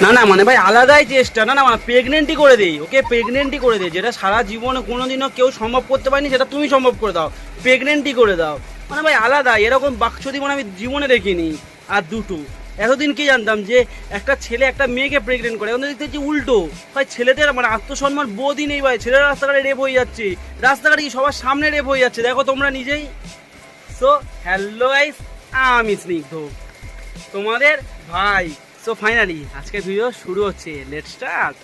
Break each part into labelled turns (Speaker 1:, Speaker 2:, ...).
Speaker 1: না না মানে ভাই আলাদাই চেষ্টা, না না মানে প্রেগনেন্টই করে দেই, ওকে প্রেগনেন্টই করে দেই, যেটা সারা জীবনে কোনোদিনও কেউ সম্ভব করতে পারেনি সেটা তুমি সম্ভব করে দাও, প্রেগনেন্টই করে দাও। মানে ভাই আলাদা, এরকম বাকচুদি মানে আমি জীবনে দেখিনি। আর দুটো, এতদিন কি জানতাম যে একটা ছেলে একটা মেয়েকে প্রেগনেন্ট করে, এখন দেখতে হচ্ছে উল্টো। ভাই ছেলেদের মানে আত্মসম্মান বোধই নেই ভাই, ছেলেরা রাস্তাঘাটে রেপ হয়ে যাচ্ছে, রাস্তাঘাটে কি সবার সামনে রেপ হয়ে যাচ্ছে, দেখো তোমরা নিজেই। সো হ্যালো গাইস, আমি স্নিগ্ধ, তোমাদের ভাই। সো ফাইনালি আজকের ভিডিও শুরু হচ্ছে, লেটস স্টার্ট।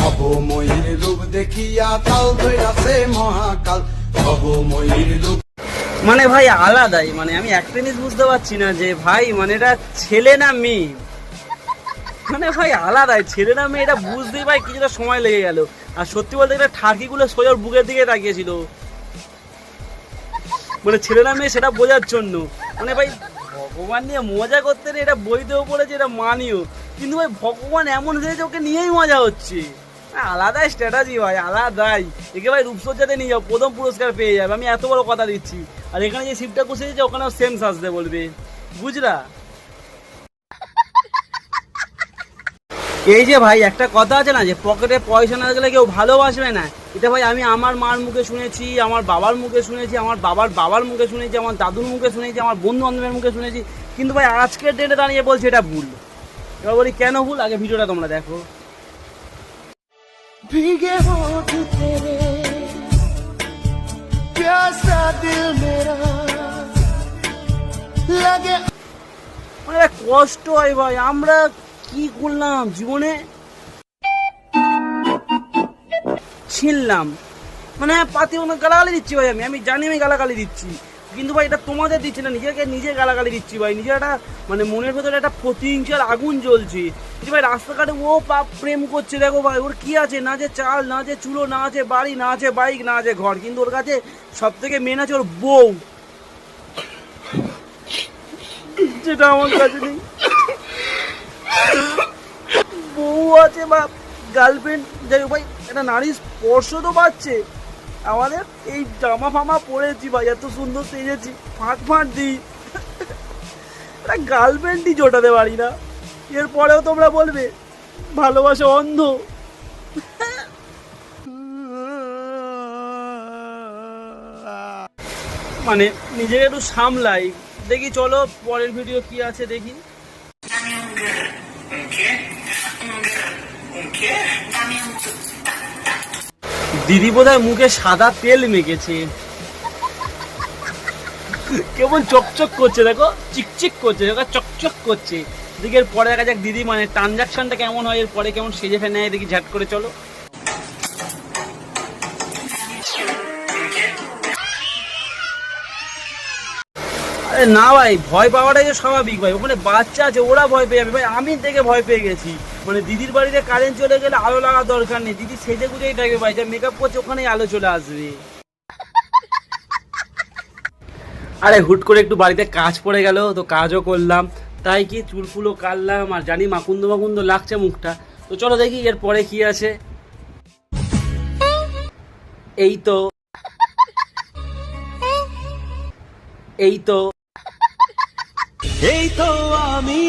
Speaker 2: অবময়ীর রূপ দেখিয়া কাল ধৈরাছে মহাকাল, অবময়ীর রূপ
Speaker 1: মানে ভাই আলাদাই, মানে আমি একটা জিনিস বুঝতে পারছি না যে ভাই মানে এটা ছেলে না মেয়ে, মানে ভাই আলাদাই, ছেলে না মেয়ে এটা বুঝতেই ভাই কিছুটা সময় লেগে গেল। আর সত্যি বলতে গেলে ঠাকিগুলো সোজার বুকের দিকে তাকিয়েছিল, মানে ছেলে না মেয়ে সেটা বোঝার জন্য। মানে ভাই ভগবান নিয়ে মজা করতে নেই, এটা বইতেও পড়েছে, এটা মানিও, কিন্তু ভাই ভগবান এমন হয়েছে ওকে নিয়েই মজা হচ্ছে। আলাদাই স্ট্র্যাটাজি ভাই, আলাদাই। একে ভাই রূপসজ্জাতে নিয়ে যাও, প্রথম পুরস্কার পেয়ে যাবে, আমি এত বড় কথা দিচ্ছি। আর এখানে যে শিপটা বসে দিয়েছে ওখানেও সেম সাজতে বলবে, বুঝলা? এই যে ভাই একটা কথা আছে না যে পকেটে পয়সা না গেলে কেউ ভালোবাসবে না, এটা ভাই আমি আমার মার মুখে শুনেছি, আমার বাবার মুখে শুনেছি, আমার বাবার বাবার মুখে শুনেছি, আমার দাদুর মুখে শুনেছি, আমার বন্ধু বান্ধবের মুখে শুনেছি, কিন্তু ভাই আজকের ডেটে দাঁড়িয়ে বলছি এটা ভুল। এবার বলি কেন ভুল, আগে ভিডিওটা তোমরা দেখো।
Speaker 2: भीगे होठ तेरे प्यासा दिल मेरा लगे।
Speaker 1: মানে কষ্ট হয় ভাই, আমরা কি করলাম জীবনে, ছিনলাম মানে পাতি মনে গালাগালি দিচ্ছি ভাই, আমি জানি আমি গালাগালি দিচ্ছি, কিন্তু ভাই এটা তোমাদের দিচ্ছি না, নিজেকে নিজে গালাগালি দিচ্ছি ভাই, নিজের একটা মানে মনের ভেতরে একটা প্রতিহিংসার আগুন জ্বলছে যে ভাই রাস্তাঘাটে ও পাপ প্রেম করছে, দেখো ভাই ওর কি আছে, না যে চাল, না যে চুলো, না আছে বাড়ি, না আছে বাইক, না আছে ঘর, কিন্তু ওর কাছে সব থেকে মেন আছে ওর বউ, যেটা আমার কাছে নেই। বউ আছে বা গার্লফ্রেন্ড, যাই হোক ভাই একটা নারীর স্পর্শ তো পাচ্ছে। আমাদের এই জামা ফামা পরেছি ভাই, এত সুন্দর সেজেছি, ফাঁক ফাঁক দিই, একটা গার্লফ্রেন্ডই জোটাতে পারি না। এরপরেও তোমরা বলবে ভালোবাসা অন্ধ। মানে নিজেকে একটু সামলাই। দেখি চলো পরের ভিডিও কি আছে দেখি। দিদি বোধহয় মুখে সাদা তেল মেখেছে, কেমন চকচক করছে, দেখো চিকচিক করছে, দেখো চকচক করছে। দেখি এর পরে দেখা যাক দিদি মানে ট্রানজাকশনটা কেমন হয়, এর পরে কেমন সেজে ফেলে নেয় দেখি ঝাট করে। চলো আরে না ভাই, ভয় পাওয়াটাই তো স্বাভাবিক ভাই, ওখানে বাচ্চা আছে ওরা ভয় পেয়ে যাবে ভাই, আমি দেখে ভয় পেয়ে গেছি। মানে দিদির বাড়িতে কারেন্ট চলে গেলে আলো লাগা দরকার নেই, দিদি সেজে গুজেই থাকবে ভাই, যা মেকআপ করছে ওখানেই আলো চলে আসবে। আরে হুট করে একটু বাড়িতে কাজ পড়ে গেল, তো কাজও করলাম, তাই কি চুলফুলও কাটলাম, আর জানি মাকুন্দ মাকুন্দ লাগছে মুখটা। তো চলো দেখি এর পরে কি আছে। এই তো এই তো
Speaker 2: এই তো আমি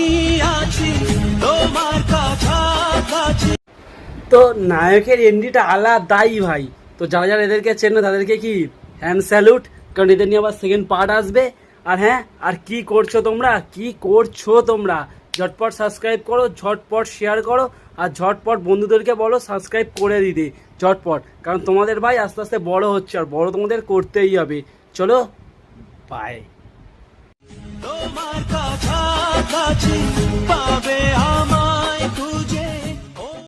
Speaker 2: আছি তোমার কাছাকাছি।
Speaker 1: তো নায়কের এন্ডিটা আলাদাই ভাই। তো যারা যারা এদেরকে চেনো তাদেরকে কি হ্যান্ড স্যালুট, কারণ এদের নিয়ে আবার সেকেন্ড পার্ট আসবে। আর হ্যাঁ, আর কি করছো তোমরা, কি করছো তোমরা, ঝটপট সাবস্ক্রাইব করো, ঝটপট শেয়ার করো, আর ঝটপট বন্ধুদেরকে বলো সাবস্ক্রাইব করে দিতে ঝটপট, কারণ তোমাদের ভাই আস্তে আস্তে বড় হচ্ছে, আর বড় তোমাদের করতেই হবে। চলো বাই।
Speaker 2: তোমার কাছাকাছি পাবে আমার।